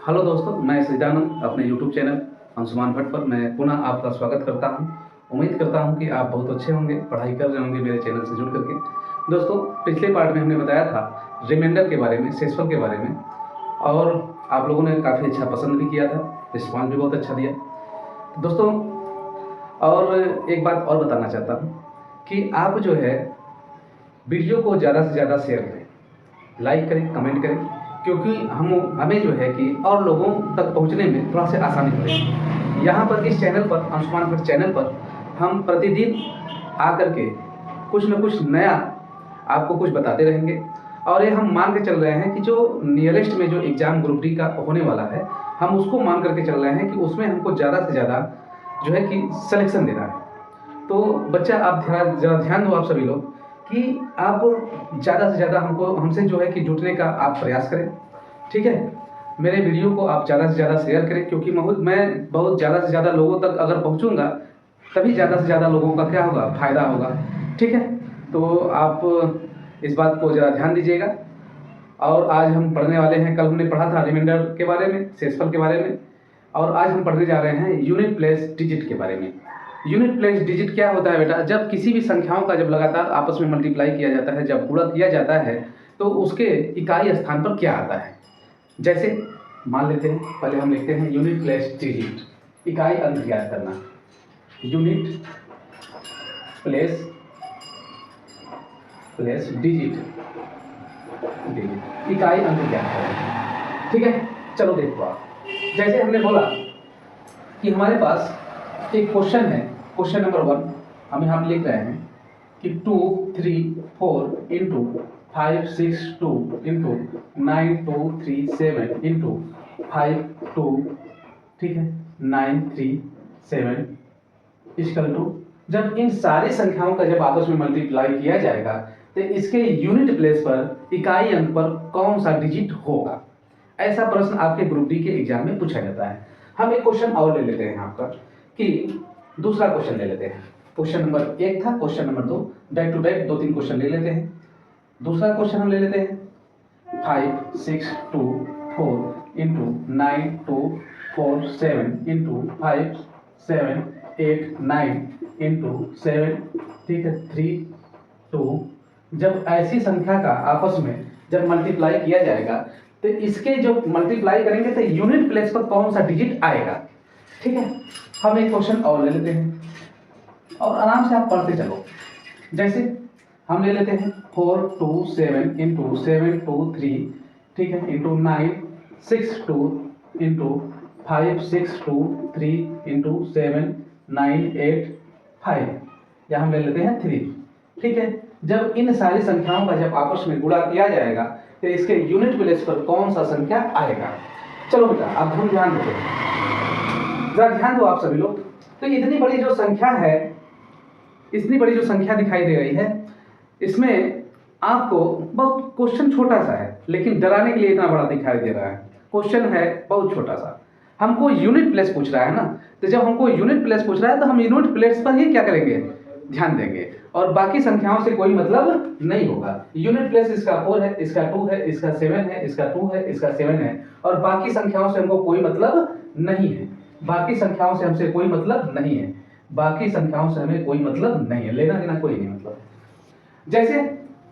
Hello दोस्तों, मैं सच्चिदानंद अपने यूट्यूब चैनल अंशुमान भट्ट पर मैं पुनः आपका स्वागत करता हूं। उम्मीद करता हूं कि आप बहुत अच्छे होंगे, पढ़ाई कर रहे होंगे मेरे चैनल से जुड़ करके। दोस्तों, पिछले पार्ट में हमने बताया था रिमाइंडर के बारे में, शेषफल के बारे में, और आप लोगों ने काफ़ी अच्छा पसंद भी किया था, रिस्पॉन्स भी बहुत अच्छा दिया। दोस्तों, और एक बात और बताना चाहता हूँ कि आप जो है वीडियो को ज़्यादा से ज़्यादा शेयर करें, लाइक करें, कमेंट करें, क्योंकि हमें जो है कि और लोगों तक पहुंचने में थोड़ा सा आसानी पड़ेगी। यहाँ पर इस चैनल पर, अंशुमान भट्ट चैनल पर, हम प्रतिदिन आकर के कुछ न कुछ नया आपको कुछ बताते रहेंगे। और ये हम मान के चल रहे हैं कि जो नियरेस्ट में जो एग्ज़ाम ग्रुप डी का होने वाला है, हम उसको मान करके चल रहे हैं कि उसमें हमको ज़्यादा से ज़्यादा जो है कि सिलेक्शन देना है। तो बच्चा, आप ज़रा ध्यान दो आप सभी लोग कि आप ज़्यादा से ज़्यादा हमसे जो है कि जुटने का आप प्रयास करें, ठीक है। मेरे वीडियो को आप ज़्यादा से ज़्यादा शेयर करें, क्योंकि मैं बहुत ज़्यादा से ज़्यादा लोगों तक अगर पहुंचूंगा तभी ज़्यादा से ज़्यादा लोगों का क्या होगा, फ़ायदा होगा, ठीक है। तो आप इस बात को ज़रा ध्यान दीजिएगा। और आज हम पढ़ने वाले हैं, कल हमने पढ़ा था रिमाइंडर के बारे में, शेषफल के बारे में, और आज हम पढ़ने जा रहे हैं यूनिट प्लेस डिजिट के बारे में। यूनिट प्लेस डिजिट क्या होता है बेटा? जब किसी भी संख्याओं का जब लगातार आपस में मल्टीप्लाई किया जाता है, जब गुणा किया जाता है, तो उसके इकाई स्थान पर क्या आता है। जैसे मान लेते हैं, पहले हम लिखते हैं यूनिट प्लेस डिजिट, इकाई अंक ज्ञात करना। यूनिट प्लेस डिजिट, इकाई अंक ज्ञात करना, ठीक है। चलो देखो, आप जैसे हमने बोला कि हमारे पास एक क्वेश्चन है, क्वेश्चन नंबर 1 हम यहाँ पे लिख रहे हैं कि 2 3 4 इंटू 5 6 2 इंटू 9 2 3 7 इंटू 5 2, ठीक है, 9 3 7 इक्वल टू, जब इन सारी संख्याओं का जब आपस में मल्टीप्लाई किया जाएगा तो इसके यूनिट प्लेस पर, इकाई अंक पर कौन सा डिजिट होगा। ऐसा प्रश्न आपके ग्रुप डी के एग्जाम में पूछा जाता है। हम एक क्वेश्चन और ले लेते हैं यहाँ पर, कि दूसरा क्वेश्चन ले लेते हैं। क्वेश्चन नंबर 1 था, question number 2, back to back 2-3 question ले लेते हैं। दूसरा क्वेश्चन हम ले लेते हैं 5 6 2 4 इंटू 9 2 4 7 इंटू 5 7 8 9 इंटू 7, ठीक है, 3 2। जब ऐसी संख्या का आपस में जब मल्टीप्लाई किया जाएगा तो इसके जो मल्टीप्लाई करेंगे तो यूनिट प्लेस पर कौन सा डिजिट आएगा, ठीक है। हम एक क्वेश्चन और ले लेते हैं और आराम से आप पढ़ते चलो। जैसे हम ले लेते हैं 4 2 7 इंटू 7 2 3, ठीक है, इंटू 9 6 2 इंटू 5 6 2 3 इंटू 7 9 8 5, या हम ले लेते हैं 3, ठीक है। जब इन सारी संख्याओं का जब आपस में गुणा किया जाएगा तो इसके यूनिट प्लेस पर कौन सा संख्या आएगा। चलो बेटा, अब हम ध्यान दो, जरा ध्यान दो आप सभी लोग। तो इतनी बड़ी जो संख्या है, इतनी बड़ी जो संख्या दिखाई दे रही है, इसमें आपको बहुत क्वेश्चन छोटा सा है, लेकिन डराने के लिए इतना बड़ा दिखाई दे रहा है। क्वेश्चन है बहुत छोटा सा, हमको यूनिट प्लेस पूछ रहा है ना, तो जब हमको यूनिट प्लेस पूछ रहा है तो हम यूनिट प्लेस पर ही क्या करेंगे, ध्यान देंगे, और बाकी संख्याओं से कोई मतलब नहीं होगा। यूनिट प्लेस इसका 4 है, इसका 2 है, इसका 7 है, इसका 2 है, इसका 7 है, और बाकी संख्याओं से हमको कोई मतलब नहीं है। बाकी संख्याओं से हमसे कोई मतलब नहीं है, बाकी संख्याओं से हमें कोई मतलब नहीं है, लेना देना कोई नहीं मतलब। जैसे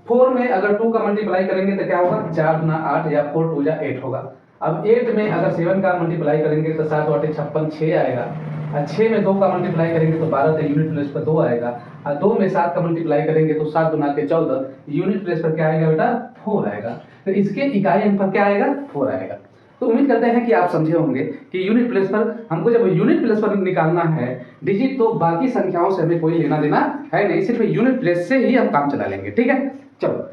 4 में अगर 2 का मल्टीप्लाई करेंगे तो क्या होगा, 4 गुना 8, या 4 2 जा 8 होगा। अब 8 में अगर 7 का मल्टीप्लाई करेंगे तो 7 8 56 6 आएगा, और 6 में 2 का मल्टीप्लाई करेंगे तो 12, तो यूनिट प्लेस पर 2 आएगा, और 2 में 7 का मल्टीप्लाई करेंगे तो 7 गुना के 14, यूनिट प्लेस पर क्या आएगा बेटा, 4 आएगा। तो इसके इकाई अंक पर क्या आएगा, 4 आएगा। तो उम्मीद करते हैं कि आप समझे होंगे कि यूनिट प्लेस पर हमको जब यूनिट प्लेस पर निकालना है डिजिट, तो बाकी संख्याओं से हमें कोई लेना देना है नहीं, सिर्फ यूनिट प्लेस से ही हम काम चला लेंगे, ठीक है। चलो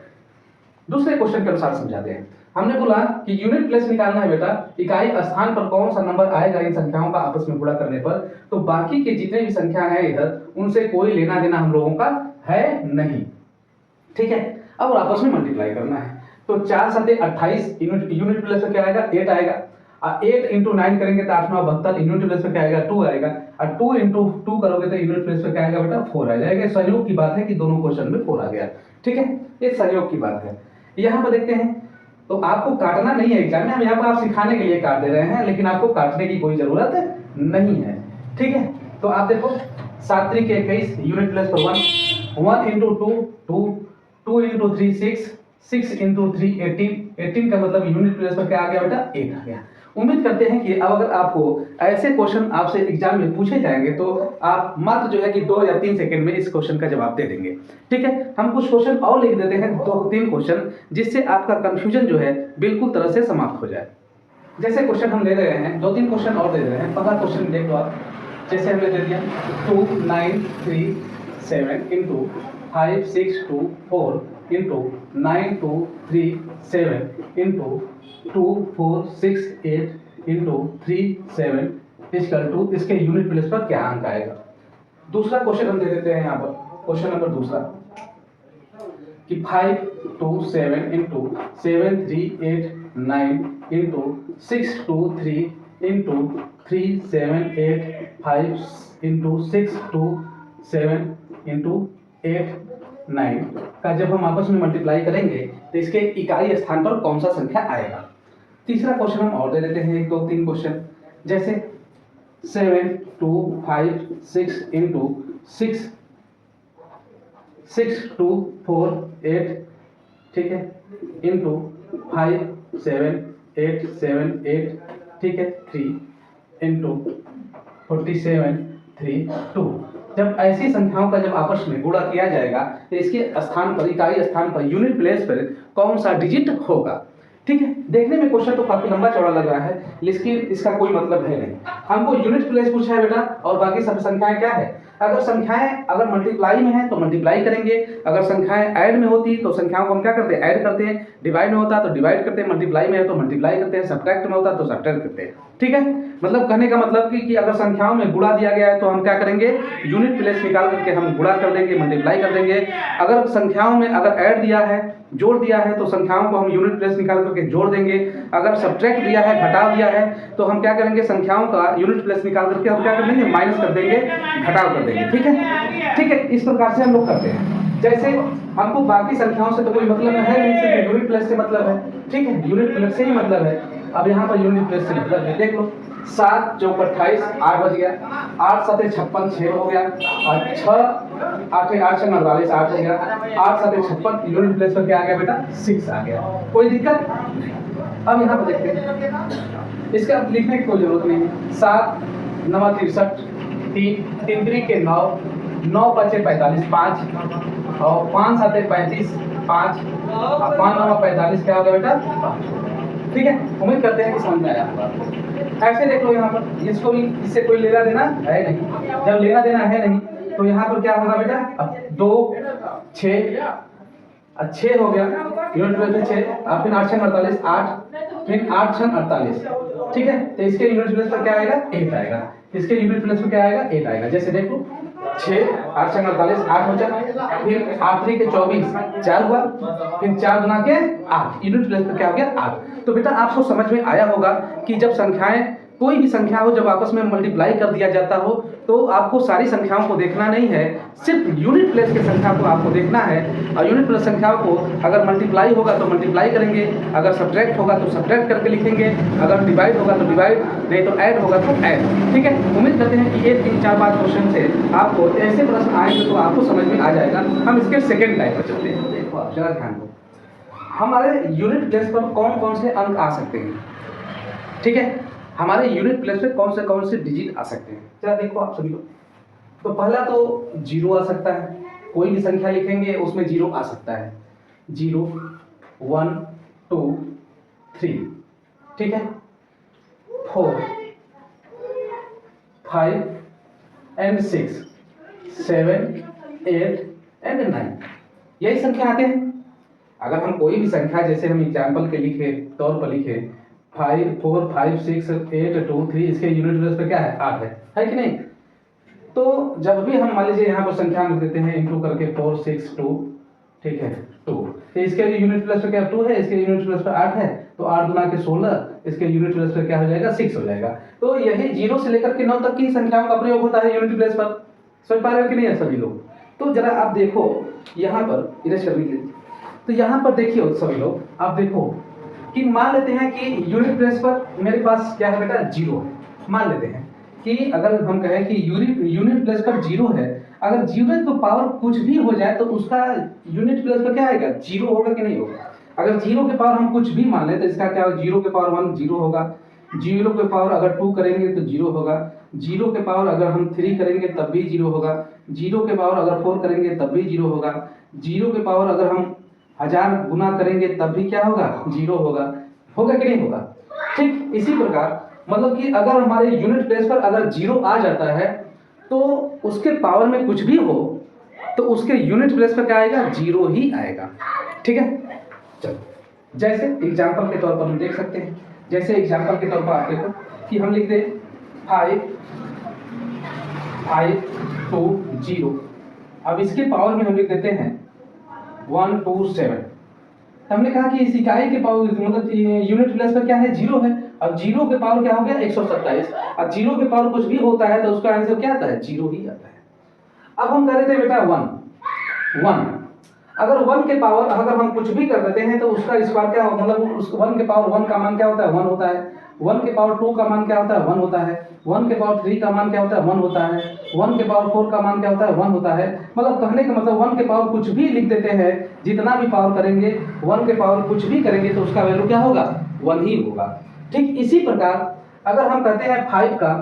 दूसरे क्वेश्चन के अनुसार समझाते हैं। हमने बोला कि यूनिट प्लेस निकालना है बेटा, इकाई स्थान पर कौन सा नंबर आएगा इन संख्याओं का आपस में गुणा करने पर, तो बाकी के जितने भी संख्या है इधर, उनसे कोई लेना देना हम लोगों का है नहीं, ठीक है। अब आपस में मल्टीप्लाई करना है, तो 4 7 28, यूनिट प्लेस पर क्या आएगा, 8 आएगा, और 8 इंटू 9 करेंगे तो 8 9 72, यूनिट प्लेस पर क्या आएगा, 2 आएगा, और 2 इंटू 2 करोगे तो यूनिट प्लेस पर क्या आएगा बेटा, 4 आ जाएगा। सहयोग की बात है कि दोनों क्वेश्चन में 4 आ गया, ठीक है, ये सहयोग की बात है। यहाँ पर देखते हैं तो आपको काटना नहीं है एग्जाम में, हम यहाँ पर आप सिखाने के लिए काट दे रहे हैं, लेकिन आपको काटने की कोई जरूरत नहीं है। ठीक है, तो आप देखो 7 3 21 यूनिट प्लेस पर 1 1 इंटू 2 2 2 इंटू 3 6 6 इंटू 3 18 18 का मतलब यूनिट प्लेस पर क्या आ गया बेटा 8 आ गया। उम्मीद करते हैं कि अब अगर आपको ऐसे क्वेश्चन आपसे एग्जाम में पूछे जाएंगे तो आप मात्र जो है कि 2 या 3 सेकंड में इस क्वेश्चन का जवाब दे देंगे। ठीक है, हम कुछ क्वेश्चन और लिख देते हैं, 2-3 क्वेश्चन, जिससे आपका कंफ्यूजन जो है बिल्कुल तरह से समाप्त हो जाए। जैसे क्वेश्चन हम ले रहे हैं, 2-3 क्वेश्चन और दे रहे हैं। पहला क्वेश्चन देख लो आप, जैसे हमने दे दिया 2 9 3 7 into 5 6 2 4 into 9 2 3 7 into 2 4 6 8 into 3 7 equal to इसके यूनिट प्लेस पर क्या अंक आएगा। दूसरा क्वेश्चन हम दे देते हैं यहाँ पर, क्वेश्चन नंबर दूसरा कि 5 2 7 into 7 3 8 9 into 6 2 3 into 3 7 8 5 into 6 2 7 into 8 9 का जब हम आपस में मल्टीप्लाई करेंगे तो इसके इकाई स्थान पर कौन सा संख्या आएगा। तीसरा क्वेश्चन हम और दे देते हैं, 1-2-3 क्वेश्चन, जैसे 7 2 5 6 इंटू 6 6 2 4 8 ठीक है इंटू 5 7 8 7 8 ठीक है 3 इंटू 47 3 2। जब ऐसी संख्याओं का जब आपस में गुणा किया जाएगा तो इसके स्थान पर, इकाई स्थान पर, यूनिट प्लेस पर कौन सा डिजिट होगा। ठीक है, देखने में क्वेश्चन तो काफी लंबा चौड़ा लग रहा है, लेकिन इसका कोई मतलब है नहीं। हमको यूनिट प्लेस पूछा है बेटा, और बाकी सब संख्याएं क्या है। अगर संख्याएं अगर मल्टीप्लाई में है तो मल्टीप्लाई करेंगे, अगर संख्याएं ऐड में होती तो संख्याओं को हम क्या करते हैं, ऐड करते हैं, डिवाइड में होता तो डिवाइड करते हैं, मल्टीप्लाई में है तो मल्टीप्लाई करते हैं, सब्ट्रैक्ट में होता तो सब्ट्रैक्ट करते हैं। ठीक है, मतलब कहने का मतलब कि अगर संख्याओं में गुणा दिया गया है तो हम क्या करेंगे, यूनिट प्लेस निकाल करके हम गुणा कर देंगे, मल्टीप्लाई कर देंगे। अगर संख्याओं में अगर ऐड दिया है, जोड़ दिया है, तो संख्याओं को हम यूनिट प्लेस निकाल करके जोड़ देंगे। अगर सब्ट्रैक्ट दिया है, घटाव दिया है, तो हम क्या करेंगे, संख्याओं का यूनिट प्लेस निकाल करके हम क्या कर देंगे, माइनस कर देंगे, घटाव कर देंगे। ठीक है, ठीक है, इस प्रकार से हम लोग करते हैं। जैसे हमको बाकी संख्याओं से तो कोई मतलब है नहीं, सिर्फ यूनिट प्लेस से मतलब है। ठीक है, यूनिट प्लेस से ही मतलब है। अब यहाँ पर यूनिट प्लेस से मतलब है, देख लो 7 चौक 28 8 बज गया, 8 7 56 6 हो गया, और 6 8 8 6 48 8 हो गया, 8 7 56 यूनिट प्लेस पर क्या आ गया बेटा 6 आ गया। कोई दिक्कत नहीं। अब यहाँ पर देखते हैं, इसका अब लिखने की कोई जरूरत नहीं है। 7 9 63 3 3 3 के 9 9 5 45 5 और 5 7 35 5 और 5 9 45 क्या हो गया बेटा 5। ठीक है, उम्मीद करते हैं कि समझ में आया होगा। ऐसे देख लो यहाँ पर, इसको भी इससे कोई लेना देना है नहीं। जब लेना देना है नहीं तो यहाँ पर क्या होगा बेटा, अब 2 6 6 हो गया, यूनिट प्लेस में 6, और फिर 8 6 48 8, फिर 8 6 48। ठीक है, तो इसके यूनिट प्लेस पर क्या आएगा 8 आएगा, इसके यूनिट प्लेस पर क्या आएगा 8 आएगा। जैसे देखो 6 8 6 48 8 हो जाए, फिर 8 3 के 24 4 हुआ, फिर 4 गुना के 8, यूनिट प्लेस पर क्या हो गया 8। तो बेटा आपको समझ में आया होगा कि जब संख्याएं कोई भी संख्या हो, जब आपस में मल्टीप्लाई कर दिया जाता हो तो आपको सारी संख्याओं को देखना नहीं है, सिर्फ यूनिट प्लेस की संख्या को आपको देखना है। और यूनिट प्लेस संख्याओं को अगर मल्टीप्लाई होगा तो मल्टीप्लाई करेंगे, अगर सब्ट्रैक्ट होगा तो सब्ट्रैक्ट करके लिखेंगे, अगर डिवाइड होगा तो डिवाइड, नहीं तो ऐड होगा तो ऐड। ठीक है, उम्मीद करते हैं कि 1 3 4 5 क्वेश्चन से आपको ऐसे प्रश्न आएंगे तो आपको समझ में आ जाएगा। हम इसके सेकेंड टाइप पर चलते हैं। देखो आप जरा ध्यान दो, हमारे यूनिट प्लेस पर कौन कौन से अंक आ सकते हैं। ठीक है, हमारे यूनिट प्लेस पे कौन से डिजिट आ सकते हैं, जरा देखो आप सभी लोग। तो पहला तो 0 आ सकता है, कोई भी संख्या लिखेंगे उसमें 0 आ सकता है, 0 1 2 3। ठीक है, 4 5 and 6 7 8 and 9, यही संख्या आते हैं। अगर हम कोई भी संख्या, जैसे हम एग्जाम्पल के लिखे तौर पर लिखे 5 4 5 6 8 2 3, इसके यूनिट प्लेस पे क्या है 8 है कि नहीं। तो जब भी हम मान लीजिए यहाँ पर संख्या लिख देते हैं इंटू करके 4 6 2, ठीक है 2, तो इसके यूनिट प्लेस पे क्या 2 है, इसके यूनिट प्लेस पे 8 है, तो 8 गुना के 16, इसके यूनिट प्लेस पे क्या हो जाएगा 6 हो जाएगा। तो यही 0 से लेकर के 9 तक की संख्याओं का प्रयोग होता है यूनिट प्लेस पर। समझ पा रहे हो कि नहीं है सभी लोग। तो जरा आप देखो यहाँ पर इरेज करने के लिए, तो यहाँ पर देखिए सभी लोग, आप देखो कि मान लेते हैं कि यूनिट प्लेस पर मेरे पास क्या है बेटा, जीरो है। मान लेते हैं कि अगर हम कहें कि यूनिट प्लेस पर जीरो है, अगर जीरो की पावर कुछ भी हो जाए तो उसका यूनिट प्लेस पर क्या आएगा, जीरो होगा कि नहीं होगा। अगर जीरो के पावर हम कुछ भी मान लें तो इसका क्या होगा, जीरो के पावर 1 जीरो होगा, जीरो के पावर अगर 2 करेंगे तो जीरो होगा, जीरो के पावर अगर हम 3 करेंगे तब भी जीरो होगा, जीरो के पावर अगर 4 करेंगे तब भी जीरो होगा, जीरो के पावर अगर हम 1000 गुना करेंगे तब भी क्या होगा, जीरो होगा। होगा कि नहीं होगा। ठीक इसी प्रकार मतलब कि अगर हमारे यूनिट प्लेस पर अगर जीरो आ जाता है तो उसके पावर में कुछ भी हो तो उसके यूनिट प्लेस पर क्या आएगा, जीरो ही आएगा। ठीक है, चलो जैसे एग्जांपल के तौर पर हम देख सकते हैं, जैसे एग्जांपल के तौर पर आप देखो कि हम लिख दें 5 5 2 0। अब इसके पावर में हम लिख देते हैं 1 2 7। हमने कहा कि इस इकाई के पावर मतलब यूनिट प्लेस पर क्या है, जीरो है। अब जीरो के पावर क्या हो गया, 127। अब जीरो के पावर कुछ भी होता है तो उसका आंसर क्या आता है, जीरो ही आता है। अब हम कर देते हैं बेटा 1 अगर 1 के पावर अगर हम कुछ भी कर देते हैं तो उसका स्क्वायर क्या हो, मतलब उस 1 के पावर 1 का मान क्या होता है, 1 होता है। 1 के पावर 2 का मान क्या होता है, 1 होता है। 1 के पावर 3 का मान क्या होता है, 1 होता है। 1 के पावर 4 का मान क्या होता है, 1 होता है। मतलब कहने का मतलब 1 के पावर कुछ भी लिख देते हैं, जितना भी पावर करेंगे 1 के पावर कुछ भी करेंगे तो उसका वैल्यू क्या होगा, 1 ही होगा। ठीक इसी प्रकार अगर हम कहते हैं 5 का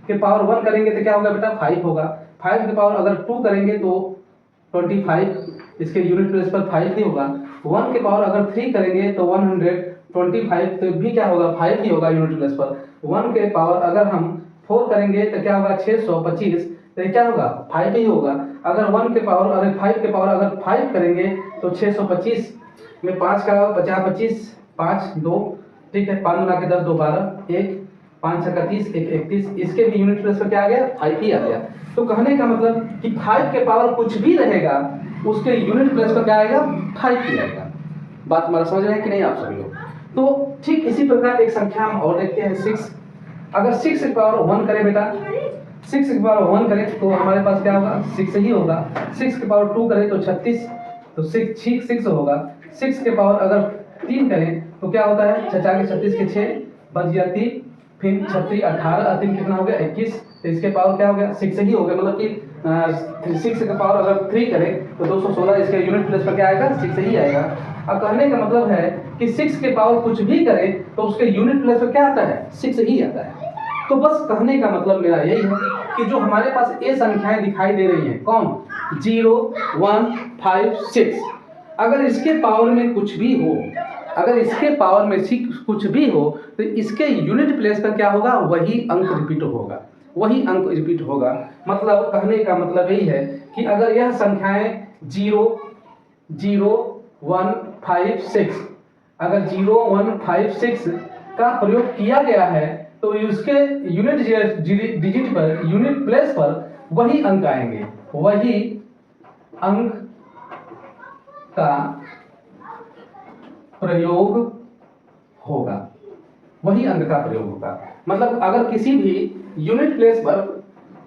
के पावर 1 करेंगे तो क्या होगा बेटा, 5 होगा। 5 के पावर अगर 2 करेंगे तो 25, इसके यूनिट प्लेस पर 5 ही होगा। 1 के पावर अगर 3 करेंगे तो 125, तो भी क्या होगा, 5 ही होगा यूनिट प्लेस पर। 1 के पावर अगर हम 4 करेंगे तो क्या होगा, 625, तो क्या होगा, 5 ही होगा। अगर 1 के पावर अगर 5 के पावर अगर 5 करेंगे तो 625 में 5 का 50 25 5 2, ठीक है, 5 गुना के 10 2 12 1 5 छक्का 30 1 31, इसके भी यूनिट प्लेस पर क्या आ गया, 5 ही आ गया। तो कहने का मतलब कि 5 के पावर कुछ भी रहेगा उसके यूनिट प्लेस पर क्या आएगा, 5 ही आएगा। बात हमारा समझ रहे हैं कि नहीं आप सभी लोग। तो ठीक इसी प्रकार एक संख्या हम और देखते हैं 6। अगर 6 के पावर 1 करें बेटा, 6 के पावर 1 करें तो हमारे पास क्या होगा, 6 ही होगा। 6 के पावर 2 करें तो 36, तो 6 होगा। 6 के पावर अगर 3 करें तो क्या होता है, 6 के 36 के 6 बच गया 3, फिर 36 18 3 कितना हो गया 21, तो इसके पावर क्या हो गया, 6 ही हो गया। मतलब कि 6 का पावर अगर 3 करें तो 216, इसके यूनिट प्लेस पर क्या आएगा, 6 ही आएगा। अब कहने का मतलब है कि 6 के पावर कुछ भी करें तो उसके यूनिट प्लेस पर क्या आता है, 6 ही आता है। तो बस कहने का मतलब मेरा यही है कि जो हमारे पास ये संख्याएं दिखाई दे रही हैं, कौन, 0 1 5 6, अगर इसके पावर में कुछ भी हो, अगर इसके पावर में कुछ भी हो तो इसके यूनिट प्लेस पर क्या होगा, वही अंक रिपीट होगा, वही अंक रिपीट होगा। मतलब कहने का मतलब यही है कि अगर यह संख्याएं 0 0 1 5 6, अगर 0 1 5 6 का प्रयोग किया गया है तो उसके यूनिट डिजिट पर, यूनिट प्लेस पर वही अंक आएंगे, वही अंक का प्रयोग होगा, वही अंक का प्रयोग होगा। मतलब अगर किसी भी यूनिट प्लेस पर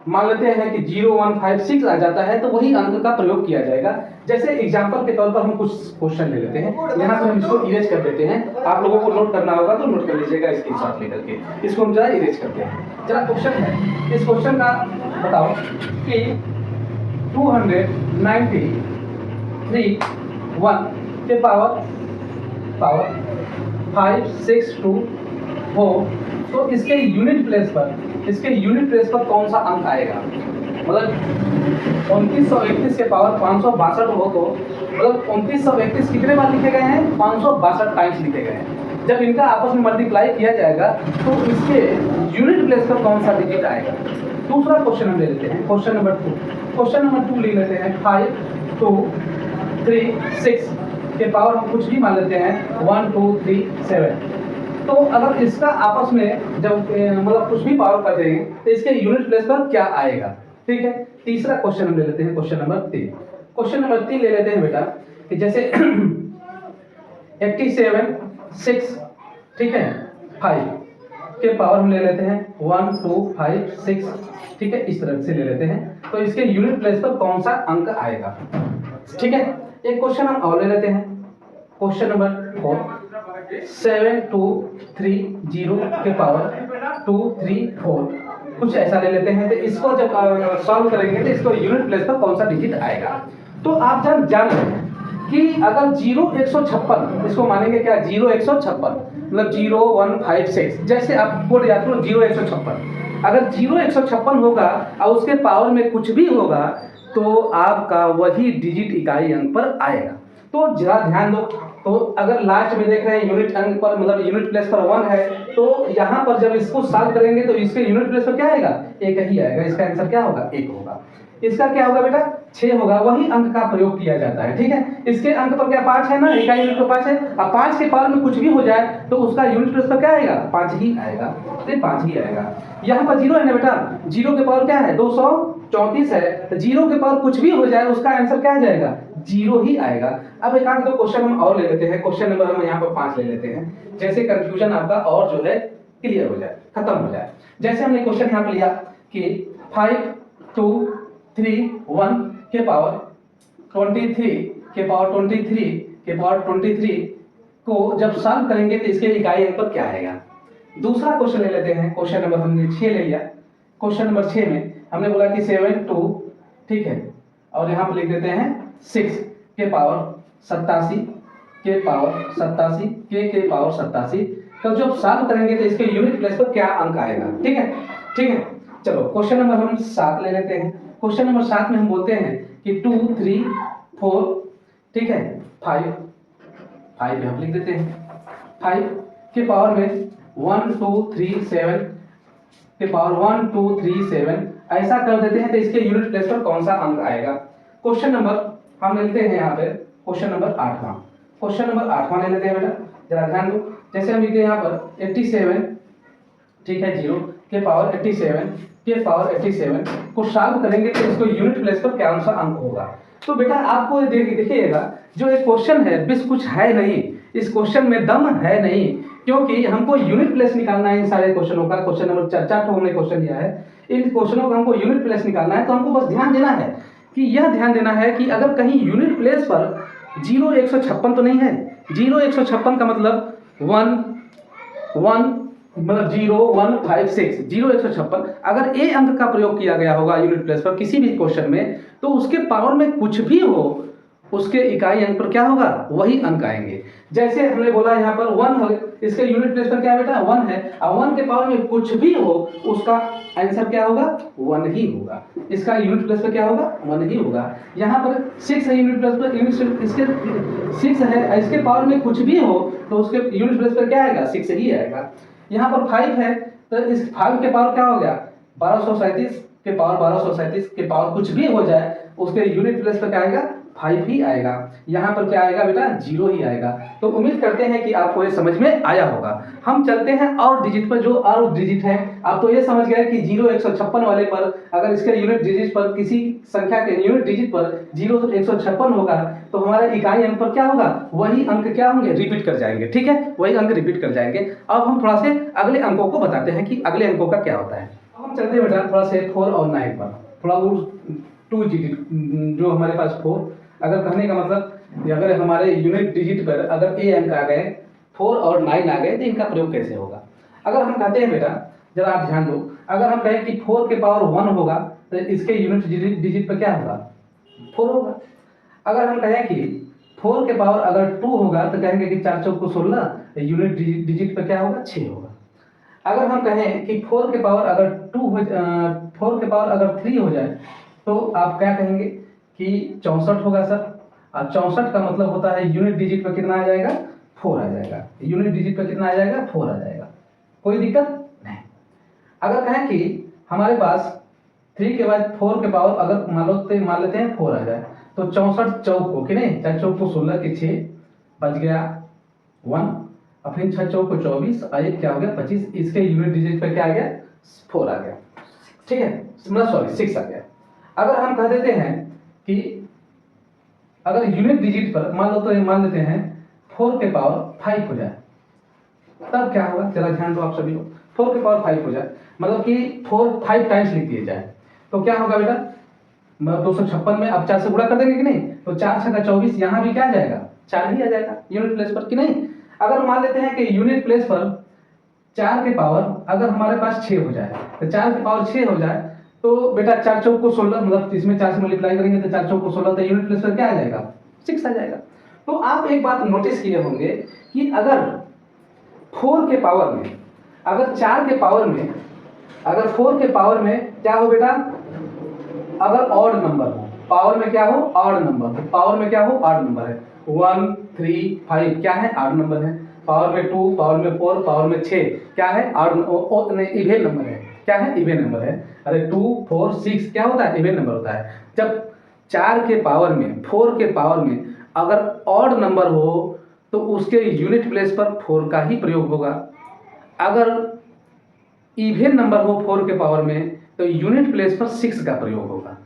मान लेते हैं कि 0 1 5 6 आ जाता है तो वही अंक का प्रयोग किया जाएगा। जैसे एग्जांपल के तौर पर हम कुछ क्वेश्चन ले लेते हैं, यहाँ पर हम इसको इरेज कर देते हैं। आप लोगों को नोट करना होगा तो नोट कर लीजिएगा स्क्रीनशॉट लेकर के। इसको हम जरा इरेज करते हैं। जरा क्वेश्चन है, इस क्वेश्चन का बताओ कि 293 1 के पावर 562 हो तो इसके यूनिट प्लेस पर, इसके यूनिट प्लेस पर कौन सा अंक आएगा। मतलब 2931 के पावर 562 हो तो मतलब 2931 कितने बार लिखे गए हैं, 562 टाइम्स लिखे गए हैं। जब इनका आपस में मल्टीप्लाई किया जाएगा तो इसके यूनिट प्लेस पर कौन सा डिजिट आएगा। दूसरा क्वेश्चन हम ले लेते हैं, क्वेश्चन नंबर 2। क्वेश्चन नंबर 2 ले लेते हैं 5 2 3 6 के पावर हम कुछ भी मान लेते हैं 1 2 3 7। तो अगर इसका आपस में जब मतलब कुछ भी पावर कर देंगे तो इसके यूनिट प्लेस पर क्या आएगा। ठीक है, तीसरा क्वेश्चन हम ले लेते हैं, क्वेश्चन नंबर 3। क्वेश्चन नंबर 3 ले लेते हैं बेटा कि जैसे 87 6, ठीक है, 5 के पावर हम ले लेते हैं 1 2 5 6, ठीक है, इस तरह से ले लेते हैं। तो इसके यूनिट प्लेस पर कौन सा अंक आएगा। ठीक है, एक क्वेश्चन हम और ले लेते हैं, क्वेश्चन नंबर 4। 7230 के पावर 234 कुछ ऐसा ले लेते हैं। तो इसको जब सॉल्व करेंगे तो इसको यूनिट प्लेस पर कौन सा डिजिट आएगा। तो आप जब जान रहे हैं कि अगर 0156 इसको मानेंगे क्या, 0156 मतलब 0156, जैसे आप कोड याद करो 0156, अगर 0156 होगा और उसके पावर में कुछ भी होगा तो आपका वही डिजिट इकाई अंक पर आएगा। तो जरा ध्यान दो, तो अगर लास्ट में देख रहे हैं यूनिट अंक पर मतलब यूनिट प्लेस पर 1 है, तो यहाँ पर जब इसको सॉल्व करेंगे तो इसके यूनिट प्लेस पर क्या आएगा, 1 ही आएगा। इसका आंसर क्या होगा, 1 होगा। इसका क्या होगा बेटा, 6 होगा। वही अंक का प्रयोग किया जाता है, ठीक है। इसके अंक पर क्या 5 है ना, इकाई यूनिट पर 5 है। अब 5 के पावर में कुछ भी हो जाए तो उसका यूनिट प्लेस पर क्या आएगा, 5 ही आएगा। तो 5 ही आएगा। यहाँ पर 0 है ना बेटा, 0 के पावर क्या है, 234 है। तो 0 के पावर कुछ भी हो जाए उसका आंसर क्या आ जाएगा, 0 ही आएगा। अब एक आध दो क्वेश्चन हम और ले लेते हैं। क्वेश्चन नंबर हम यहाँ पर 5 ले लेते हैं, जैसे कंफ्यूजन आपका और जो है क्लियर हो जाए, खत्म हो जाए। जैसे हमने क्वेश्चन यहाँ पे लिया कि 5 2 3 1 के पावर 23 के पावर 23 के पावर 23 को जब सॉल्व करेंगे तो इसके इकाई अंक पर क्या आएगा। दूसरा क्वेश्चन ले लेते हैं। क्वेश्चन नंबर हमने 6 ले लिया। क्वेश्चन नंबर 6 में हमने बोला कि 7 2, ठीक है, और यहाँ पर लिख देते हैं 6 के पावर 87 के पावर 87 के पावर 87, तो जब सॉल्व करेंगे तो इसके यूनिट प्लेस पर क्या अंक आएगा। ठीक है, ठीक है। चलो क्वेश्चन नंबर हम 7 ले लेते हैं। क्वेश्चन नंबर 7 में हम बोलते हैं कि 2 3 4, ठीक है, 5 यहाँ लिख देते हैं 5 के पावर में 1 2 3 7 के पावर 1 2 3 7 ऐसा कर देते हैं तो इसके यूनिट प्लेस पर कौन सा अंक आएगा। क्वेश्चन नंबर हम लेते हैं यहाँ पे क्वेश्चन नंबर 8वां। क्वेश्चन नंबर 8वां ले लेते हैं बेटा, जरा ध्यान दो। जैसे हम लिखते हैं यहाँ पर 87, ठीक है, 0 के पावर 87 के पावर 87 को सॉल्व करेंगे तो इसको यूनिट प्लेस पर कौन सा अंक होगा। तो बेटा आपको देखिएगा जो एक क्वेश्चन है बस कुछ है नहीं, इस क्वेश्चन में दम है नहीं, क्योंकि हमको यूनिट प्लेस निकालना है इन सारे क्वेश्चनों का। क्वेश्चन नंबर 4 हमने क्वेश्चन लिया है, इन क्वेश्चनों का हमको यूनिट प्लेस निकालना है। तो हमको बस ध्यान देना है कि यह ध्यान देना है कि अगर कहीं यूनिट प्लेस पर 0156 तो नहीं है। 0156 का मतलब 1 मतलब 0156, 0156 अगर ए अंक का प्रयोग किया गया होगा यूनिट प्लेस पर किसी भी क्वेश्चन में तो उसके पावर में कुछ भी हो उसके इकाई अंक पर क्या होगा, वही अंक आएंगे। जैसे हमने बोला यहाँ पर 1 हो, इसके यूनिट प्लेस पर क्या बेटा 1 है, और 1 के पावर में कुछ भी हो उसका आंसर क्या होगा, 1 ही होगा। इसका यूनिट प्लेस पर क्या होगा, 1 ही होगा। यहाँ पर 6 है यूनिट प्लेस पर, इसके 6 है, इसके पावर में कुछ भी हो तो उसके यूनिट प्लेस पर क्या आएगा, 6 ही आएगा। यहाँ पर 5 है तो इस 5 के पावर क्या हो गया, 1237 के पावर 1237 के पावर कुछ भी हो जाए उसके यूनिट प्लेस पर क्या आएगा, 5 ही आएगा। यहाँ पर क्या आएगा बेटा, 0 ही आएगा। तो उम्मीद करते हैं कि आपको ये समझ में आया होगा। हम चलते हैं और डिजिट पर, जो और डिजिट है। आप तो ये समझ गए कि 0156 वाले पर अगर इसके यूनिट डिजिट पर किसी संख्या के यूनिट डिजिट पर 0156 होगा तो हमारे इकाई अंक पर क्या होगा, वही अंक क्या होंगे, रिपीट कर जाएंगे। ठीक है, वही अंक रिपीट कर जाएंगे। अब हम थोड़ा से अगले अंकों को बताते हैं कि अगले अंकों का क्या होता है। अब हम चलते हैं बेटा थोड़ा से 4 और 9 पर, थोड़ा 2 डिजिट जो हमारे पास 4, अगर कहने का मतलब अगर हमारे यूनिट डिजिट पर अगर ए अंक आ गए, 4 और 9 आ गए तो इनका प्रयोग कैसे होगा। अगर हम कहते हैं बेटा, जरा आप ध्यान दो, अगर हम कहें कि 4 के पावर 1 होगा तो इसके यूनिट डिजिट पर क्या होगा, 4 होगा। अगर हम कहें कि 4 के पावर अगर 2 होगा तो कहेंगे कि 4 चौक 16, यूनिट डिजिट पर क्या होगा, 6 होगा। अगर हम कहें कि 4 के पावर अगर 4 के पावर अगर 3 हो जाए तो आप क्या कहेंगे कि 64 होगा सर। और 64 का मतलब होता है यूनिट डिजिट पर कितना आ जाएगा, 4 आ जाएगा। यूनिट डिजिट पर कितना आ जाएगा, 4 आ जाएगा। कोई दिक्कत नहीं। अगर कहें कि हमारे पास 3 के बाद 4 के पावर अगर मान लेते हैं 4 आ जाए तो 64 चौक को कि नहीं, 4 चौक को 16 के 6 बच गया 1, और फिर 6 चौक को 24 और एक क्या हो गया 25, इसके यूनिट डिजिट पर क्या आ गया, 4 आ गया। ठीक है, मतलब सॉरी 6 आ गया। अगर हम कह देते हैं कि अगर यूनिट डिजिट पर मान लेते हैं 4 के पावर 5 हो जाए तब क्या होगा, जरा ध्यान दो आप सभी लोग। 4 के पावर 5 हो जाए मतलब कि 5 टाइम्स लिख दिए जाए तो क्या होगा बेटा, 256 में अब 4 से गुणा कर देंगे कि नहीं, तो 4 6 का 24, यहाँ भी क्या आ जाएगा, 4 ही आ जाएगा यूनिट प्लेस पर कि नहीं। अगर मान लेते हैं कि यूनिट प्लेस पर 4 के पावर अगर हमारे पास 6 हो जाए, तो 4 के पावर 6 हो जाए तो बेटा 4 चौक को 16, मतलब इसमें 4 से मल्टीप्लाई करेंगे तो 4 चौक को 16, तो यूनिट प्लेस पर क्या आ जाएगा, 6 आ जाएगा। तो आप एक बात नोटिस किए होंगे कि अगर 4 के पावर में, अगर 4 के पावर में, अगर 4 के पावर में क्या हो बेटा, अगर ऑड नंबर हो, पावर में क्या हो, ऑड नंबर, तो पावर में क्या हो, ऑड नंबर है, 1 3 5 क्या है, ऑड नंबर है। पावर में 2, पावर में 4, पावर में 6 क्या है, ऑड इवेन नंबर है, क्या है, इवेन नंबर है। अरे 2 4 6 क्या होता है, इवेन नंबर होता है। जब 4 के पावर में, 4 के पावर में अगर ऑड नंबर हो तो उसके यूनिट प्लेस पर 4 का ही प्रयोग होगा। अगर इवेन नंबर हो 4 के पावर में तो यूनिट प्लेस पर 6 का प्रयोग होगा।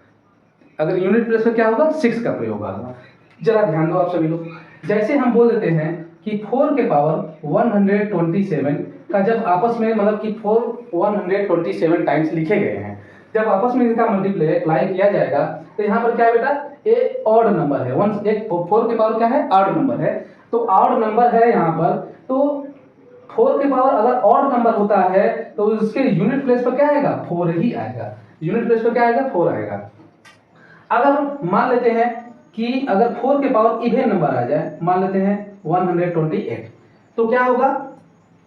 अगर यूनिट प्लेस पर क्या होगा, 6 का प्रयोग होगा। जरा ध्यान दो आप सभी लोग, जैसे हम बोल देते हैं कि 4 के पावर 127 का जब आपस में, मतलब कि 127 टाइम्स लिखे गए हैं, जब आपस में इनका मल्टीप्लाई किया जाएगा तो यहाँ पर क्या है बेटा, ए ऑड नंबर है, 4 के पावर क्या है, ऑड नंबर है, तो ऑड नंबर है यहाँ पर। तो 4 के पावर अगर ऑड नंबर होता है तो उसके यूनिट प्लेस पर क्या आएगा, 4 ही आएगा, यूनिट प्लेस पर क्या आएगा, 4 आएगा। अगर मान लेते हैं कि अगर 4 के पावर इवेन नंबर आ जाए, मान लेते हैं 128, तो क्या होगा,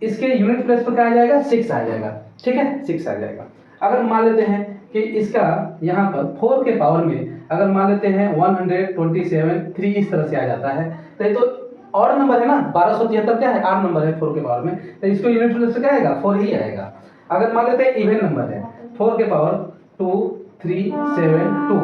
इसके यूनिट प्लेस पर क्या आ जाएगा, 6 आ जाएगा, ठीक है, 6 आ जाएगा। अगर मान लेते हैं कि इसका यहाँ पर 4 के पावर में अगर मान लेते हैं 127 3 इस तरह से आ जाता है, तो ये तो ऑड नंबर है ना, 1273 क्या है, ऑड नंबर है 4 के पावर में, तो इसको यूनिट प्लेस पर क्या आएगा, 4 ही आएगा। अगर मान लेते हैं इवेन नंबर है, 4 के पावर 2 3 7 2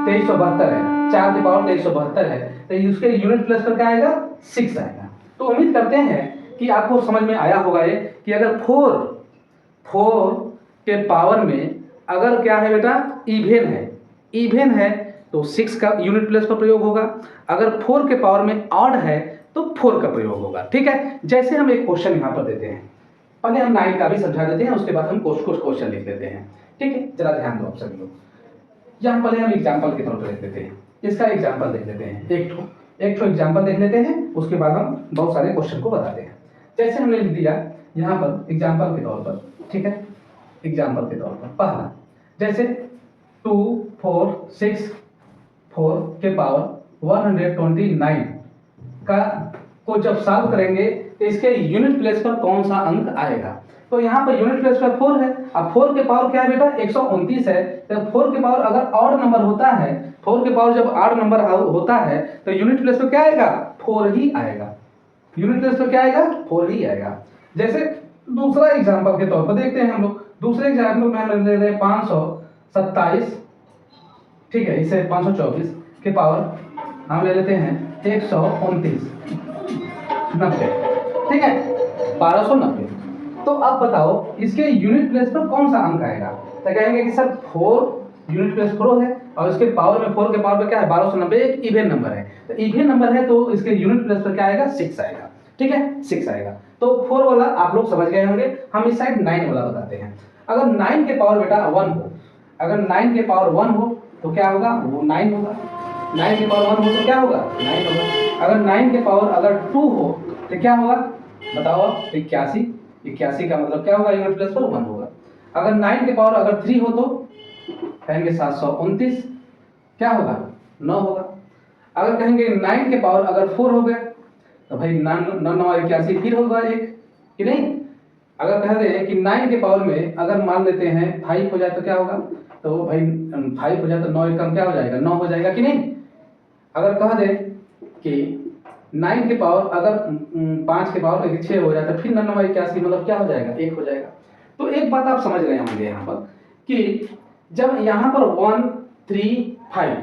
2372 है, 4 के पावर 2372 है, तो उसके यूनिट प्लेस पर क्या आएगा, 6 आएगा। तो उम्मीद करते हैं कि आपको समझ में आया होगा ये कि अगर 4 के पावर में अगर क्या है बेटा, इवेन है तो 6 का यूनिट प्लेस पर प्रयोग होगा। अगर 4 के पावर में ऑड है तो 4 का प्रयोग होगा, ठीक है। जैसे हम एक क्वेश्चन यहाँ पर देते हैं, पहले हम 9 का भी समझा देते हैं, उसके बाद हम कुछ क्वेश्चन लिख लेते हैं, ठीक है। जरा ध्यान दो आप सभी लोग, यहाँ पहले हम एग्जाम्पल के तौर पर लिख लेते हैं, इसका एग्जाम्पल देख लेते हैं, एक ठो एग्जाम्पल देख लेते हैं, उसके बाद हम बहुत सारे क्वेश्चन को बताते हैं। जैसे हमने लिख दिया यहाँ पर एग्जाम्पल के तौर पर, ठीक है, एग्जाम्पल के तौर पर पहला, जैसे 2 4 6 4 के पावर 129 का को जब सॉल्व करेंगे तो इसके यूनिट प्लेस पर कौन सा अंक आएगा। तो यहाँ पर यूनिट प्लेस पर 4 है, अब 4 के पावर क्या है बेटा, 129 है, तो 4 के पावर अगर ऑड नंबर होता है, 4 के पावर जब ऑड नंबर होता है तो यूनिट प्लेस पर क्या आएगा, 4 ही आएगा, यूनिट प्लेस पर क्या आएगा, 4 ही आएगा। जैसे दूसरा एग्जाम्पल के तौर पर देखते हैं हम लोग, दूसरे एग्जाम्पल में हम ले रहे हैं 527, ठीक है, इसे 524 के पावर हम ले लेते हैं 129 90, ठीक है, 1290। तो अब बताओ इसके यूनिट प्लेस पर कौन सा अंक आएगा। तो कहेंगे कि सर 4 यूनिट प्लेस 4 है और इसके पावर में 4 के पावर पे क्या है, 1290, एक इवेन नंबर है, तो इवेन नंबर है तो इसके यूनिट प्लेस पर क्या आएगा, 6 आएगा, ठीक है, 6 आएगा। तो 4 वाला आप लोग समझ गए होंगे। हम इस साइड 9 वाला बताते हैं। अगर 9 के पावर बेटा 1 हो, अगर 9 के पावर 1 हो तो क्या होगा, वो 9 होगा, 9 के पावर 1 हो तो क्या होगा, 9 होगा। अगर 9 के पावर अगर 2 हो तो क्या होगा, बताओ, 81 का मतलब क्या होगा, यूनिट प्लेस पर 1 होगा। अगर 9 के पावर अगर 3 हो तो कहेंगे 729, क्या होगा, 9 होगा। अगर कहेंगे 9 के पावर अगर 4 हो गया तो भाई 9 फिर होगा एक, कि नहीं। अगर कह दें कि 9 के पावर में अगर मान लेते हैं 5 हो जाए तो क्या होगा, तो भाई 5 हो जाए तो 9 कम क्या हो जाएगा, 9 हो जाएगा, कि नहीं। अगर कह दें कि 9 के पावर अगर 5 के पावर 6 हो जाए तो फिर 9 मतलब क्या हो जाएगा, 1 हो जाएगा। तो एक बात आप समझ गए होंगे यहाँ पर कि जब यहाँ पर 1 3 5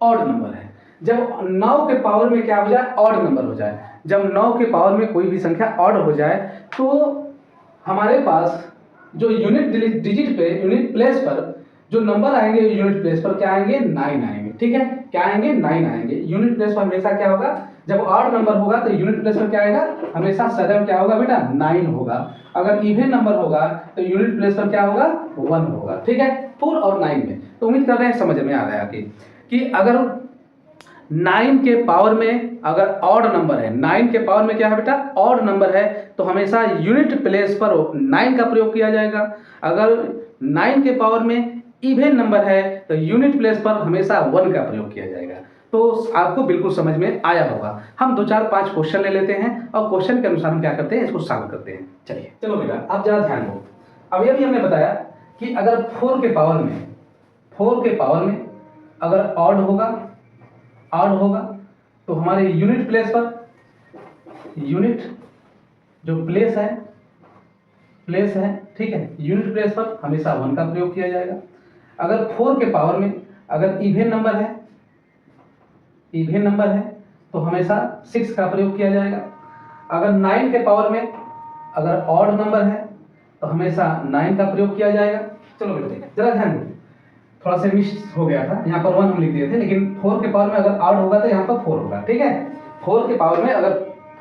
ऑड नंबर है, जब 9 के पावर में क्या हो जाए, ऑड नंबर हो जाए, जब 9 के पावर में कोई भी संख्या ऑड हो जाए तो हमारे पास जो यूनिट डिजिट पे, यूनिट प्लेस पर जो नंबर आएंगे, यूनिट प्लेस पर क्या आएंगे, 9 आएंगे, ठीक है, क्या आएंगे, 9 आएंगे। यूनिट प्लेस पर हमेशा क्या होगा, जब ऑड नंबर होगा तो यूनिट प्लेस पर क्या आएगा, हमेशा सदैव क्या होगा बेटा, 9 होगा। अगर इवन नंबर होगा तो यूनिट प्लेस पर क्या होगा, 1 होगा, ठीक है, 4 और 9 में। तो उम्मीद कर रहे हैं समझ में आ रहा है कि अगर 9 के पावर में अगर ऑड नंबर है, 9 के पावर में क्या है बेटा, ऑड नंबर है, तो हमेशा यूनिट प्लेस पर 9 का प्रयोग किया जाएगा। अगर 9 के पावर में इवन नंबर है तो यूनिट प्लेस पर हमेशा 1 का प्रयोग किया जाएगा। तो आपको बिल्कुल समझ में आया होगा। हम 2 4 5 क्वेश्चन ले लेते हैं और क्वेश्चन के अनुसार हम क्या करते हैं, इसको सॉल्व करते हैं। चलिए चलो बेटा, आप जरा ध्यान दो। अब ये भी हमने बताया कि अगर 4 के पावर में अगर ऑड होगा तो हमारे यूनिट प्लेस पर, यूनिट जो प्लेस है, ठीक है, यूनिट प्लेस पर हमेशा 1 का प्रयोग किया जाएगा। अगर 4 के पावर में अगर इवन नंबर है तो हमेशा 6 का प्रयोग किया जाएगा। अगर 9 के पावर में अगर ऑड नंबर है तो हमेशा 9 का प्रयोग किया जाएगा। चलो बेटा जरा ध्यान दो, थोड़ा सा मिस हो गया था, यहाँ पर 1 हम लिख दिए थे, लेकिन 4 के पावर में अगर ऑड होगा तो यहाँ पर 4 होगा, ठीक है। 4 के पावर में अगर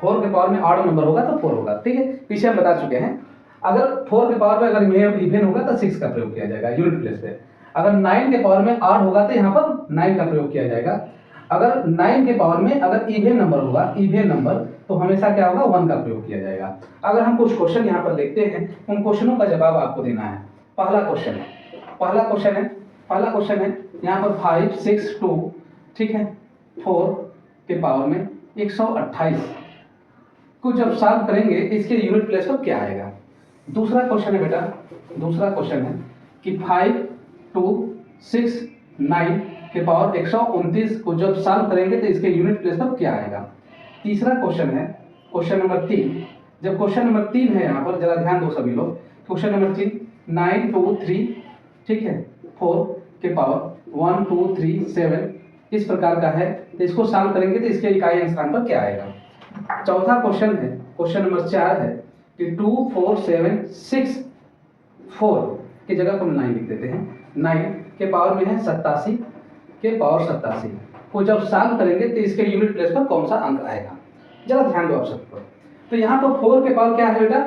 4 के पावर में ऑड नंबर होगा तो 4 होगा, ठीक है, पीछे हम बता चुके हैं। अगर 4 के पावर में अगर इवन होगा तो 6 का प्रयोग किया जाएगा यूनिट प्लेस पे। अगर 9 के पावर में ऑड होगा तो यहाँ पर 9 का प्रयोग किया जाएगा। अगर 9 के पावर में अगर इवन नंबर तो हमेशा क्या होगा, 1 का प्रयोग किया जाएगा। अगर हम कुछ क्वेश्चन यहाँ पर देखते हैं, उन क्वेश्चनों का जवाब आपको देना है। पहला क्वेश्चन है यहाँ पर 5 6 2, ठीक है, 4 के पावर में 128 को जब सॉल्व करेंगे इसके यूनिट प्लेस पर क्या आएगा। दूसरा क्वेश्चन है बेटा, कि 5 2 6 9 के पावर 129 को जब सॉल्व करेंगे तो इसके यूनिट प्लेस पर क्या आएगा। तीसरा क्वेश्चन है क्वेश्चन नंबर 3। जब क्वेश्चन नंबर 3 है, यहाँ पर जरा ध्यान दो सभी लोग, क्वेश्चन नंबर 3 9 2 3, ठीक है, 4 के पावर 1 2 3 7 इस प्रकार का है, तो इसको सॉल्व करेंगे तो इसके इकाई अंक पर क्या आएगा। चौथा क्वेश्चन है, क्वेश्चन नंबर 4 है कि 2 4 7 6 4 की जगह हम 9 लिख देते हैं। 9 के पावर में है 87 को जब सॉल्व करेंगे तो इसके यूनिट प्लेस पर कौन सा अंक आएगा। जरा ध्यान दो आप सबको। तो यहाँ पर 4 के पावर क्या है बेटा,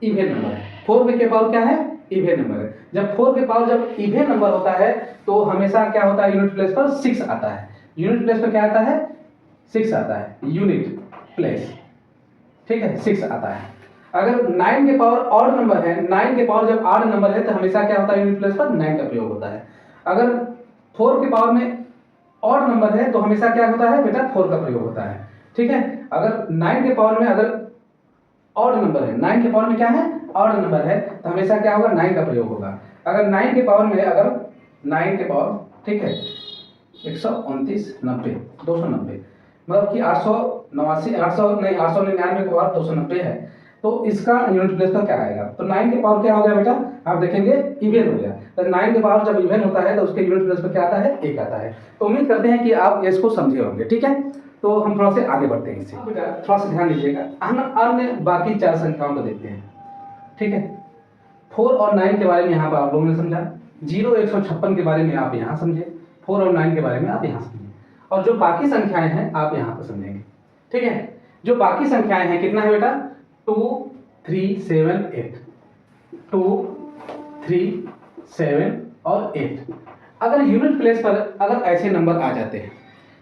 इवन नंबर है। 4 के पावर क्या है, इवन नंबर है। जब 4 के पावर जब इवन नंबर होता है तो हमेशा क्या होता है, यूनिट प्लेस पर 6 आता है। यूनिट प्लेस पर क्या आता है, 6 आता है, यूनिट प्लेस, ठीक है, 6 आता है। अगर 9 के पावर ऑड नंबर है, 9 के पावर जब ऑड नंबर है तो हमेशा क्या होता है, यूनिट प्लेस पर 9 का प्रयोग होता है। अगर 4 के पावर में ऑड नंबर है तो हमेशा क्या होता है बेटा, 4 का प्रयोग होता है, ठीक है। अगर 9 के पावर में अगर ऑड नंबर है, 9 के पावर में क्या है, ऑड नंबर है, तो हमेशा क्या होगा, 9 का प्रयोग होगा। अगर 9 के पावर में अगर 9 के पावर, ठीक है, 129 90 290 मतलब कि 899 के पावर 290 है, तो इसका यूनिट प्लेस पर क्या आएगा। तो 9 के पावर क्या हो गया बेटा, आप देखेंगे इवन हो गया। तो 9 के पावर जब इवन होता है तो उसके यूनिट प्लेस पर क्या आता है, 1 आता है। तो उम्मीद करते हैं कि आप इसको समझे होंगे, ठीक है। तो हम थोड़ा से आगे बढ़ते हैं इससे, बेटा थोड़ा सा ध्यान दीजिएगा। हम अन्य बाकी 4 संख्याओं को देखते हैं, ठीक है। 4 और 9 के बारे में यहाँ पर आप लोगों ने समझा, 0 156 के बारे में आप यहाँ समझे, 4 और 9 के बारे में आप यहाँ समझे, और जो बाकी संख्याएं हैं आप यहाँ पर समझेंगे, ठीक है। जो बाकी संख्याएं हैं कितना है बेटा, 2 3 7 8, 2 3 7 और 8। अगर यूनिट प्लेस पर अगर ऐसे नंबर आ जाते हैं,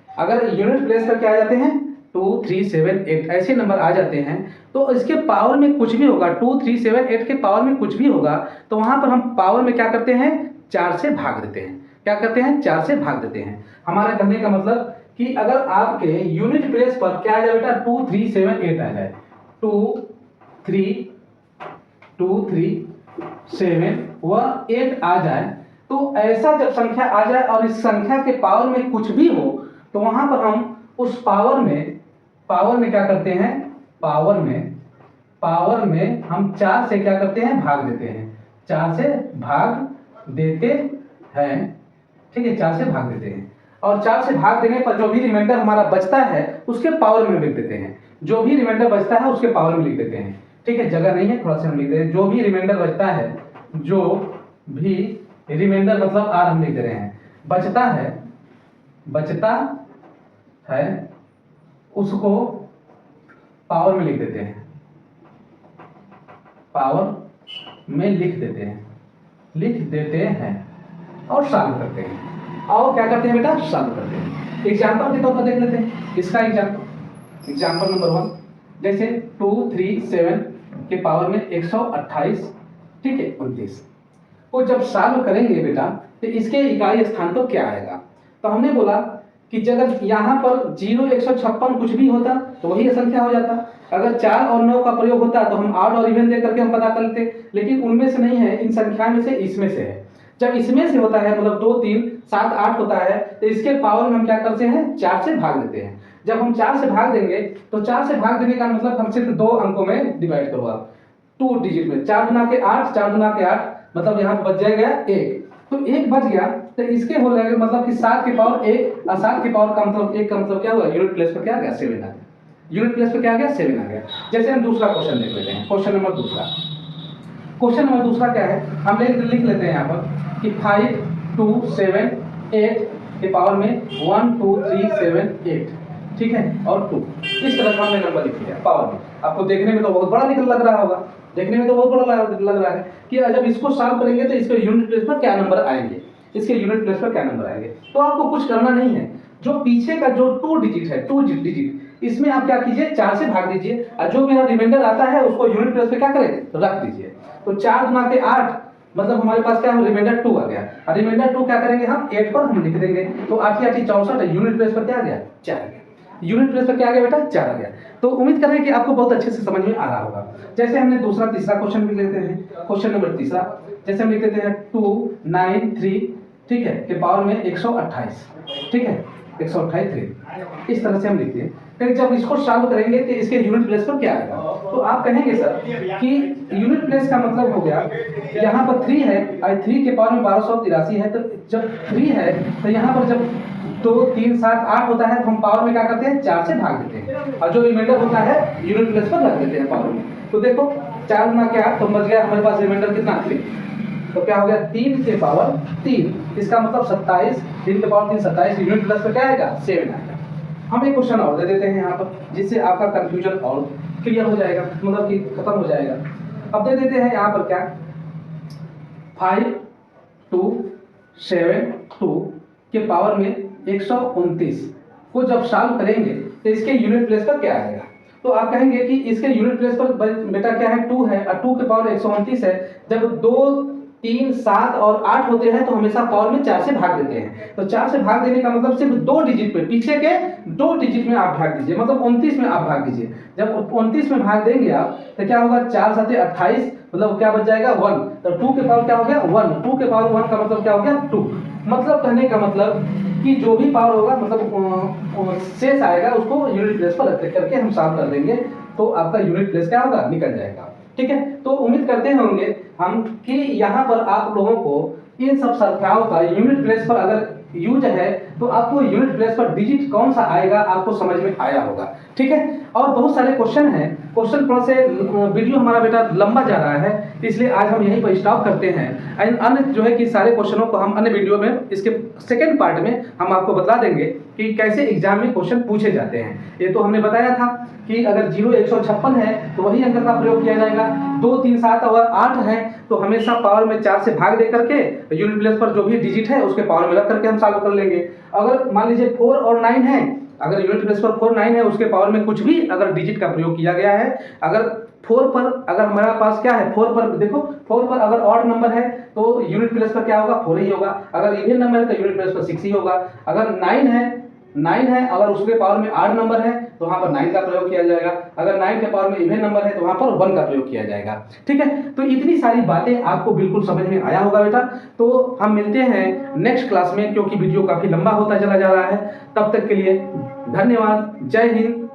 अगर यूनिट प्लेस पर क्या आ जाते हैं, 2 3 7 8 ऐसे नंबर आ जाते हैं, तो इसके पावर में कुछ भी होगा, 2 3 7 8 के पावर में कुछ भी होगा, तो वहां पर हम पावर में क्या करते हैं, 4 से भाग देते हैं। क्या करते हैं, 4 से भाग देते हैं। हमारा कहने का मतलब कि अगर आपके यूनिट प्लेस पर क्या आ जाए बेटा, 2 3 7 8 आ जाए, 2 3 7 व 8 आ जाए, तो ऐसा जब संख्या आ जाए और इस संख्या के पावर में कुछ भी हो, तो वहां पर हम उस पावर में क्या करते हैं, पावर में हम 4 से क्या करते हैं, भाग देते हैं। 4 से भाग देते हैं, ठीक है, 4 से भाग देते हैं। और 4 से भाग देने पर जो भी रिमाइंडर हमारा बचता है उसके पावर में लिख देते हैं। जो भी रिमाइंडर बचता है उसके पावर में लिख देते हैं, ठीक है। जगह नहीं है, थोड़ा सा हम लिख दे रहे हैं। जो भी रिमाइंडर बचता है, जो भी रिमाइंडर मतलब आर हम लिख दे रहे हैं, बचता है उसको पावर में लिख देते हैं, पावर में लिख देते हैं और सॉल्व करते हैं। और क्या करते हैं बेटा, सॉल्व करते हैं। एग्जाम्पल के तौर पर देख लेते हैं इसका एग्जाम्पल नंबर 1, जैसे 237 के पावर में 128, ठीक है 29 को जब सॉल्व करेंगे बेटा तो इसके इकाई स्थान पर क्या आएगा। तो हमने बोला कि अगर यहाँ पर 0 156 कुछ भी होता तो वही संख्या हो जाता, अगर 4 और 9 का प्रयोग होता तो हम ऑड और इवन दे करके हम पता कर लेते, लेकिन उनमें से नहीं है, इन संख्या में से इसमें से है। जब इसमें से होता है मतलब 2 3 7 8 होता है तो इसके पावर में हम क्या करते हैं 4 से भाग देते हैं। जब हम 4 से भाग देंगे तो 4 से भाग देने का मतलब हम सिर्फ 2 अंकों में डिवाइड करो आप 2 डिजिट में, 4 गुना के 8, 4 गुना के 8 मतलब यहाँ बच जाएगा 1, तो 1 बच गया तो इसके हो जाएगा मतलब कि 7 की पावर 1 और 7 की पावर का मतलब 1 का मतलब क्या हुआ, यूनिट प्लेस पर क्या आ गया 7 आ गया, यूनिट प्लेस पर क्या आ गया 7 आ गया। जैसे हम दूसरा क्वेश्चन देख लेते हैं, क्वेश्चन नंबर दूसरा क्या है, हम लिख लेते हैं यहाँ पर कि 5 2 7 8 के पावर में 1 2 3 7 8, ठीक है, और 2 इस तरह का हमने नंबर लिख लिया पावर में। आपको देखने में तो बहुत बड़ा लग रहा होगा, देखने में तो बहुत बड़ा लग रहा है कि जब इसको सॉल्व करेंगे तो इसके यूनिट प्लेस पर क्या नंबर आएंगे, इसके यूनिट प्लेस पर क्या नंबर आएंगे। तो आपको कुछ करना नहीं है, जो पीछे का जो 2 डिजिट है 2 डिजिट इसमें आप क्या कीजिए 4 से भाग दीजिए और जो मेरा रिमाइंडर आता है उसको यूनिट प्लेस पे क्या करें रख दीजिए। तो 4 गुना के 8 मतलब हमारे पास क्या है रिमाइंडर 2 आ गया, और रिमाइंडर 2 क्या करेंगे हम 8 पर हम लिख देंगे, तो 8 8 64 है, यूनिट प्लेस पर क्या आ गया 4 आ गया, यूनिट प्लेस पर क्या आ गया बेटा 4 आ गया। तो उम्मीद कर रहे हैं कि आपको बहुत अच्छे से समझ में आ रहा होगा। जैसे हमने तीसरा क्वेश्चन भी लेते हैं, क्वेश्चन नंबर तीसरा, जैसे हम लिख देते हैं 293, ठीक है, के पावर में 128, ठीक है 128 इस तरह से हम लिखते हैं। फिर जब इसको सॉल्व करेंगे तो इसके यूनिट प्लेस पर क्या आएगा, तो आप कहेंगे सर कि यूनिट प्लेस का मतलब हो गया यहाँ पर 3 है और 3 के पावर में 1283 है, तो जब 3 है तो यहाँ पर जब 2 3 7 8 होता है तो हम पावर में क्या करते हैं 4 से भाग देते हैं, और जो रिमाइंडर होता है यूनिट प्लेस पर रख देते हैं पावर में। तो देखो 4 गुना के 8 तो बच गया हमारे पास रिमाइंडर कितना 3, तो क्या हो गया 3 के पावर 3, इसका मतलब 27, 3 के पावर 3 27, यूनिट प्लेस पर क्या आएगा 7 आएगा। हम एक क्वेश्चन और दे देते हैं यहाँ पर जिससे आपका कंफ्यूजन और क्लियर हो जाएगा, मतलब कि खत्म हो जाएगा। अब दे देते हैं यहाँ पर क्या 5 2 7 2 के पावर में 129 को जब सॉल्व करेंगे तो इसके यूनिट प्लेस पर क्या आएगा। तो आप कहेंगे कि इसके यूनिट प्लेस पर बेटा क्या है 2 है और 2 के पावर 129 है, जब 2 3 7 और 8 होते हैं तो हमेशा पावर में 4 से भाग देते हैं। तो 4 से भाग देने का मतलब सिर्फ 2 डिजिट पे, पीछे के 2 डिजिट में आप भाग दीजिए, मतलब 29 में आप भाग दीजिए। जब 29 में भाग देंगे आप तो क्या होगा 4 7 28 मतलब क्या बच जाएगा 1, तो 2 के पावर क्या हो गया 1, 2 के पावर 1 का मतलब क्या हो गया 2, मतलब कहने का मतलब कि जो भी पावर होगा मतलब शेष आएगा उसको यूनिट प्लेस पर रख करके हम सॉल्व कर देंगे, तो आपका यूनिट प्लेस क्या होगा निकल जाएगा। ठीक है, तो उम्मीद करते होंगे हम कि यहाँ पर आप लोगों को इन सब संख्याओं का यूनिट प्लेस पर अगर यूज है तो आपको यूनिट प्लेस पर डिजिट कौन सा आएगा आपको समझ में आया होगा। ठीक है, और बहुत सारे क्वेश्चन हैं, क्वेश्चन थोड़ा से वीडियो हमारा बेटा लंबा जा रहा है इसलिए आज हम यहीं पर स्टॉप करते हैं। अन्य जो है कि सारे क्वेश्चनों को हम अन्य वीडियो में इसके सेकेंड पार्ट में हम आपको बता देंगे कि कैसे एग्जाम में क्वेश्चन पूछे जाते हैं। ये तो हमने बताया था कि अगर 0 156 है तो वही अंक का प्रयोग किया जाएगा, 2 3 7 और 8 है तो हमेशा पावर में 4 से भाग दे करके यूनिट प्लेस पर जो भी डिजिट है उसके पावर में रख करके हम सॉल्व कर लेंगे। अगर मान लीजिए 4 और 9 है, अगर यूनिट प्लेस पर 4 9 है उसके पावर में कुछ भी अगर डिजिट का प्रयोग किया गया है, अगर 4 पर अगर हमारा पास क्या है 4 पर देखो 4 पर अगर ऑड नंबर है तो यूनिट प्लेस पर क्या होगा 4 ही होगा, अगर इवन नंबर है तो यूनिट प्लेस पर 6 ही होगा, अगर 9 है अगर उसके पावर में 8 नंबर है तो वहां पर 9 का प्रयोग किया जाएगा, अगर 9 के पावर में इवन नंबर है तो वहां पर 1 का प्रयोग किया जाएगा। ठीक है, तो इतनी सारी बातें आपको बिल्कुल समझ में आया होगा बेटा। तो हम मिलते हैं नेक्स्ट क्लास में क्योंकि वीडियो काफी लंबा होता चला जा रहा है। तब तक के लिए धन्यवाद, जय हिंद।